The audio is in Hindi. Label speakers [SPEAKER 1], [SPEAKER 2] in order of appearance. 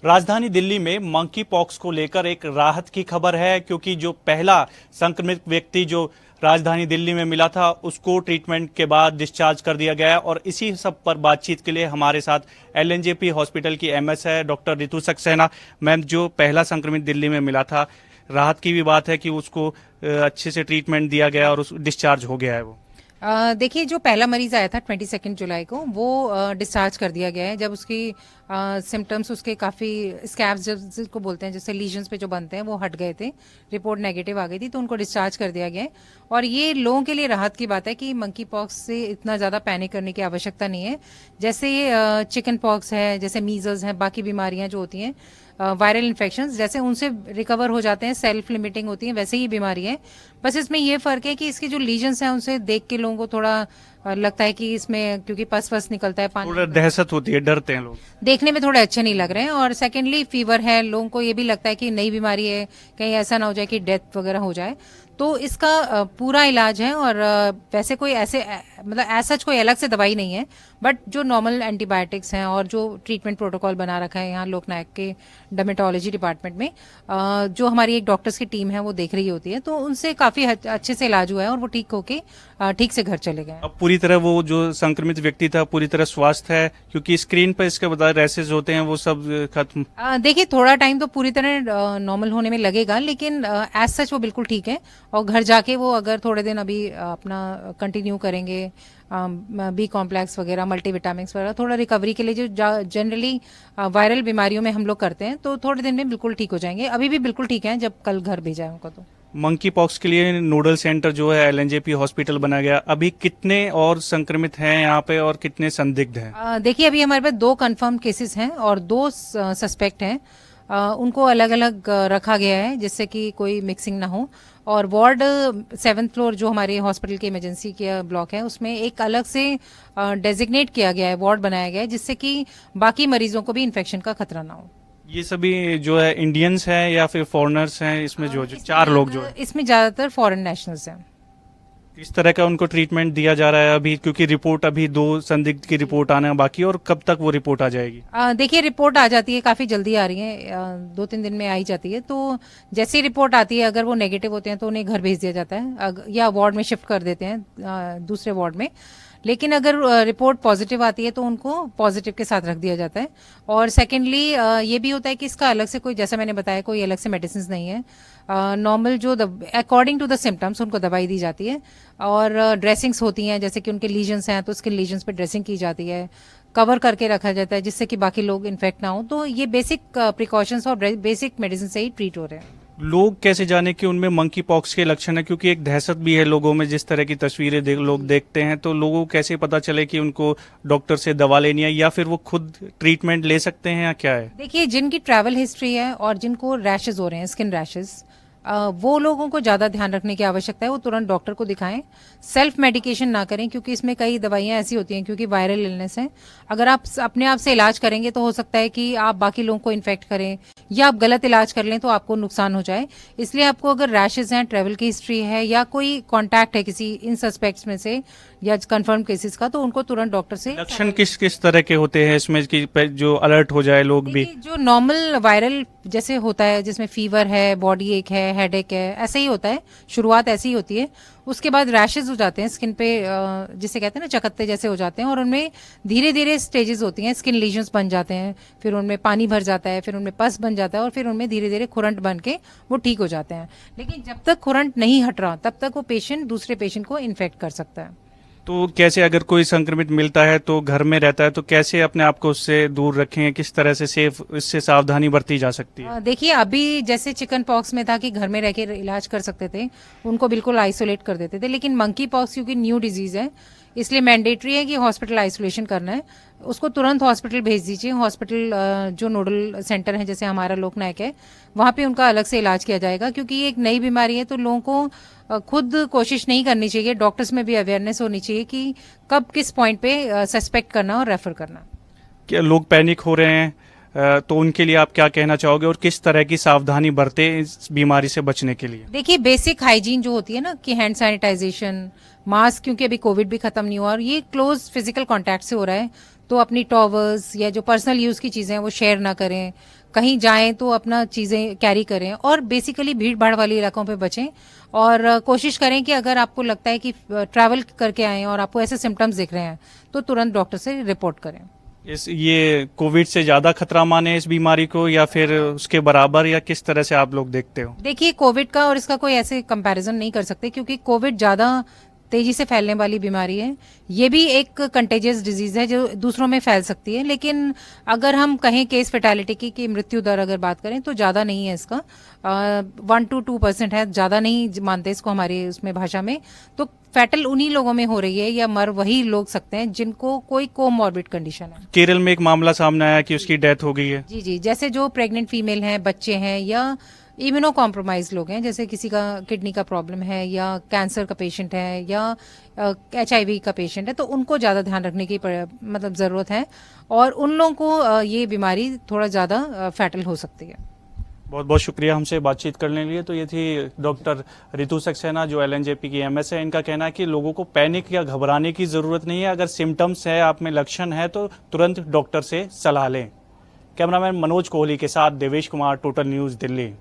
[SPEAKER 1] राजधानी दिल्ली में मंकी पॉक्स को लेकर एक राहत की खबर है, क्योंकि जो पहला संक्रमित व्यक्ति जो राजधानी दिल्ली में मिला था उसको ट्रीटमेंट के बाद डिस्चार्ज कर दिया गया है। और इसी सब पर बातचीत के लिए हमारे साथ एलएनजेपी हॉस्पिटल की एमएस है डॉक्टर रितु सक्सेना। मैम, जो पहला संक्रमित दिल्ली में मिला था, राहत की भी बात है कि उसको अच्छे से ट्रीटमेंट दिया गया और उस डिस्चार्ज हो गया है। वो
[SPEAKER 2] देखिए, जो पहला मरीज आया था 22 जुलाई को, वो डिस्चार्ज कर दिया गया है जब उसकी सिम्टम्स उसके काफ़ी स्कैब्स जिसको बोलते हैं, जैसे लीजन्स पे जो बनते हैं, वो हट गए थे, रिपोर्ट नेगेटिव आ गई थी, तो उनको डिस्चार्ज कर दिया गया है। और ये लोगों के लिए राहत की बात है कि मंकी पॉक्स से इतना ज़्यादा पैनिक करने की आवश्यकता नहीं है। जैसे चिकन पॉक्स है, जैसे मीजल्स हैं, बाकी बीमारियां जो होती हैं वायरल इन्फेक्शंस, जैसे उनसे रिकवर हो जाते हैं, सेल्फ लिमिटिंग होती हैं, वैसे ही बीमारी है। बस इसमें ये फर्क है कि इसके जो लीजन्स हैं उनसे देख के लोगों को थोड़ा लगता है कि इसमें, क्योंकि पस वस निकलता है, पानी
[SPEAKER 1] थोड़ा दहशत होती है, डरते हैं लोग,
[SPEAKER 2] देखने में थोड़े अच्छे नहीं लग रहे हैं। और सेकेंडली फीवर है, लोगों को ये भी लगता है कि नई बीमारी है, कहीं ऐसा ना हो जाए कि डेथ वगैरह हो जाए। तो इसका पूरा इलाज है। और वैसे कोई ऐसे मतलब ऐसा कोई अलग से दवाई नहीं है, बट जो नॉर्मल एंटीबायोटिक्स हैं और जो ट्रीटमेंट प्रोटोकॉल बना रखा है यहाँ लोकनायक के डर्मेटोलॉजी डिपार्टमेंट में, जो हमारी एक डॉक्टर्स की टीम है वो देख रही होती है, तो उनसे काफ़ी अच्छे से इलाज हुआ है और वो ठीक होके ठीक से घर चले गए।
[SPEAKER 1] अब पूरी तरह वो जो संक्रमित व्यक्ति था पूरी तरह स्वस्थ है, क्योंकि स्क्रीन पर इसके बता रैसेज होते हैं वो सब खत्म।
[SPEAKER 2] देखिए, थोड़ा टाइम तो पूरी तरह नॉर्मल होने में लगेगा, लेकिन एज सच वो बिल्कुल ठीक है। और घर जाके वो अगर थोड़े दिन अभी अपना कंटिन्यू करेंगे, बी कॉम्प्लेक्स वगैरह, मल्टीविटामिन्स वगैरह, थोड़ा रिकवरी के लिए जो जनरली वायरल बीमारियों में हम लोग करते हैं, तो थोड़े दिन में बिल्कुल ठीक हो जाएंगे। अभी भी बिल्कुल ठीक है जब कल घर भेजा है उनको। तो
[SPEAKER 1] मंकी पॉक्स के लिए नोडल सेंटर जो है एलएनजेपी हॉस्पिटल बनाया गया। अभी कितने और संक्रमित हैं यहाँ पे और कितने संदिग्ध हैं?
[SPEAKER 2] देखिए, अभी हमारे पास 2 कंफर्म केसेस हैं और 2 सस्पेक्ट हैं। उनको अलग अलग रखा गया है जिससे कि कोई मिक्सिंग ना हो। और वार्ड 7th फ्लोर जो हमारे हॉस्पिटल के इमरजेंसी के ब्लॉक है, उसमें एक अलग से डेजिग्नेट किया गया है, वार्ड बनाया गया है, जिससे कि बाकी मरीजों को भी इन्फेक्शन का खतरा ना हो।
[SPEAKER 1] ये सभी जो है इंडियंस हैं या फिर फॉरेनर्स हैं? इसमें जो 4 लोग जो है,
[SPEAKER 2] इसमें ज्यादातर फॉरेन नेशनल्स हैं।
[SPEAKER 1] इस तरह का उनको ट्रीटमेंट दिया जा रहा है अभी, क्योंकि रिपोर्ट अभी 2 संदिग्ध की रिपोर्ट आना बाकी, और कब तक वो रिपोर्ट आ जाएगी?
[SPEAKER 2] देखिए, रिपोर्ट आ जाती है, काफ़ी जल्दी आ रही है, 2-3 दिन में आई जाती है। तो जैसे ही रिपोर्ट आती है, अगर वो नेगेटिव होते हैं तो उन्हें घर भेज दिया जाता है या वार्ड में शिफ्ट कर देते हैं दूसरे वार्ड में। लेकिन अगर रिपोर्ट पॉजिटिव आती है तो उनको पॉजिटिव के साथ रख दिया जाता है। और सेकेंडली ये भी होता है कि इसका अलग से कोई, जैसा मैंने बताया, कोई अलग से मेडिसिन नहीं है। नॉर्मल जो अकॉर्डिंग टू द सिम्टम्स उनको दवाई दी जाती है। और ड्रेसिंग्स होती हैं, जैसे कि उनके लीजन्स हैं तो स्किन लीजन्स पे ड्रेसिंग की जाती है, कवर करके रखा जाता है जिससे कि बाकी लोग इन्फेक्ट ना हो। तो ये बेसिक प्रिकॉशंस और बेसिक मेडिसिन से ही ट्रीट हो रहे हैं।
[SPEAKER 1] लोग कैसे जाने कि उनमें मंकी पॉक्स के लक्षण है? क्योंकि एक दहशत भी है लोगों में, जिस तरह की तस्वीरें लोग देखते हैं, तो लोगों को कैसे पता चले कि उनको डॉक्टर से दवा लेनी है या फिर वो खुद ट्रीटमेंट ले सकते हैं, या क्या है?
[SPEAKER 2] देखिए, जिनकी ट्रैवल हिस्ट्री है और जिनको रैशेज हो रहे हैं, स्किन रैशेज, वो लोगों को ज़्यादा ध्यान रखने की आवश्यकता है, वो तुरंत डॉक्टर को दिखाएं। सेल्फ मेडिकेशन ना करें, क्योंकि इसमें कई दवाइयां ऐसी होती हैं, क्योंकि वायरल इलनेस है। अगर आप अपने आप से इलाज करेंगे तो हो सकता है कि आप बाकी लोगों को इन्फेक्ट करें, या आप गलत इलाज कर लें तो आपको नुकसान हो जाए। इसलिए आपको अगर रैशेज हैं, ट्रैवल की हिस्ट्री है, या कोई कॉन्टैक्ट है किसी इन सस्पेक्ट्स में से या कंफर्म केसेस का, तो उनको तुरंत डॉक्टर से।
[SPEAKER 1] लक्षण किस किस तरह के होते हैं इसमें कि जो अलर्ट हो जाए लोग भी?
[SPEAKER 2] जो नॉर्मल वायरल जैसे होता है, जिसमें फीवर है, बॉडी एक है, हेडेक है, ऐसे ही होता है, शुरुआत ऐसी ही होती है। उसके बाद रैशेज हो जाते हैं स्किन पे, जिसे कहते हैं ना, चकत्ते जैसे हो जाते हैं, और उनमें धीरे धीरे स्टेजेस होती हैं, स्किन लीजन्स बन जाते हैं, फिर उनमें पानी भर जाता है, फिर उनमें पस बन जाता है, और फिर उनमें धीरे धीरे खुरंट बन के वो ठीक हो जाते हैं। लेकिन जब तक खुरंट नहीं हट रहा तब तक वो पेशेंट दूसरे पेशेंट को इन्फेक्ट कर सकता है।
[SPEAKER 1] तो कैसे, अगर कोई संक्रमित मिलता है तो घर में रहता है, तो कैसे अपने आप को उससे दूर रखें? किस तरह से सेफ, इससे सावधानी बरती जा सकती है?
[SPEAKER 2] देखिए, अभी जैसे चिकन पॉक्स में था कि घर में रह के इलाज कर सकते थे, उनको बिल्कुल आइसोलेट कर देते थे। लेकिन मंकी पॉक्स क्योंकि न्यू डिजीज है, इसलिए मैंडेटरी है कि हॉस्पिटल आइसोलेशन करना है। उसको तुरंत हॉस्पिटल भेज दीजिए। हॉस्पिटल जो नोडल सेंटर है, जैसे हमारा लोकनायक है, वहाँ पे उनका अलग से इलाज किया जाएगा। क्योंकि ये एक नई बीमारी है, तो लोगों को खुद कोशिश नहीं करनी चाहिए, डॉक्टर्स में भी अवेयरनेस होनी चाहिए कि कब किस पॉइंट पे सस्पेक्ट करना और रेफर करना।
[SPEAKER 1] क्या लोग पैनिक हो रहे हैं, तो उनके लिए आप क्या कहना चाहोगे और किस तरह की सावधानी बरते इस बीमारी से बचने के लिए?
[SPEAKER 2] देखिए, बेसिक हाइजीन जो होती है ना, कि हैंड सैनिटाइजेशन, मास्क, क्योंकि अभी कोविड भी खत्म नहीं हुआ और ये क्लोज फिजिकल कांटेक्ट से हो रहा है, तो अपनी टॉवर्स या जो पर्सनल यूज़ की चीज़ें हैं वो शेयर ना करें, कहीं जाएं तो अपना चीज़ें कैरी करें और बेसिकली भीड़ भाड़ वाले इलाकों पे बचें और कोशिश करें कि अगर आपको लगता है कि ट्रैवल करके आएँ और आपको ऐसे सिम्टम्स दिख रहे हैं तो तुरंत डॉक्टर से रिपोर्ट करें।
[SPEAKER 1] ये कोविड से ज़्यादा खतरा माने इस बीमारी को या फिर उसके बराबर, या किस तरह से आप लोग देखते हो?
[SPEAKER 2] देखिए, कोविड का और इसका कोई ऐसे कंपैरिजन नहीं कर सकते क्योंकि कोविड ज़्यादा तेजी से फैलने वाली बीमारी है। ये भी एक कंटेजियस डिजीज है जो दूसरों में फैल सकती है, लेकिन अगर हम कहें केस फेटालिटी की मृत्यु दर अगर बात करें तो ज़्यादा नहीं है इसका, 1 to 2% है, ज़्यादा नहीं मानते इसको हमारी उसमें भाषा में। तो फैटल उन्हीं लोगों में हो रही है या मर वही लोग सकते हैं जिनको कोई कोमॉर्बिड कंडीशन है।
[SPEAKER 1] केरल में एक मामला सामने आया कि उसकी डेथ हो गई है।
[SPEAKER 2] जी जी, जैसे जो प्रेग्नेंट फीमेल हैं, बच्चे हैं या इम्यूनो कॉम्प्रोमाइज लोग हैं, जैसे किसी का किडनी का प्रॉब्लम है या कैंसर का पेशेंट है या HIV का पेशेंट है, तो उनको ज़्यादा ध्यान रखने की मतलब ज़रूरत है और उन लोगों को ये बीमारी थोड़ा ज़्यादा फैटल हो सकती है।
[SPEAKER 1] बहुत बहुत शुक्रिया हमसे बातचीत करने के लिए। तो ये थी डॉक्टर रितु सक्सेना जो LNJP की MS है। इनका कहना है कि लोगों को पैनिक या घबराने की ज़रूरत नहीं है, अगर सिम्टम्स है, आप में लक्षण है तो तुरंत डॉक्टर से सलाह लें। कैमरामैन मनोज कोहली के साथ देवेश कुमार, टोटल न्यूज़, दिल्ली।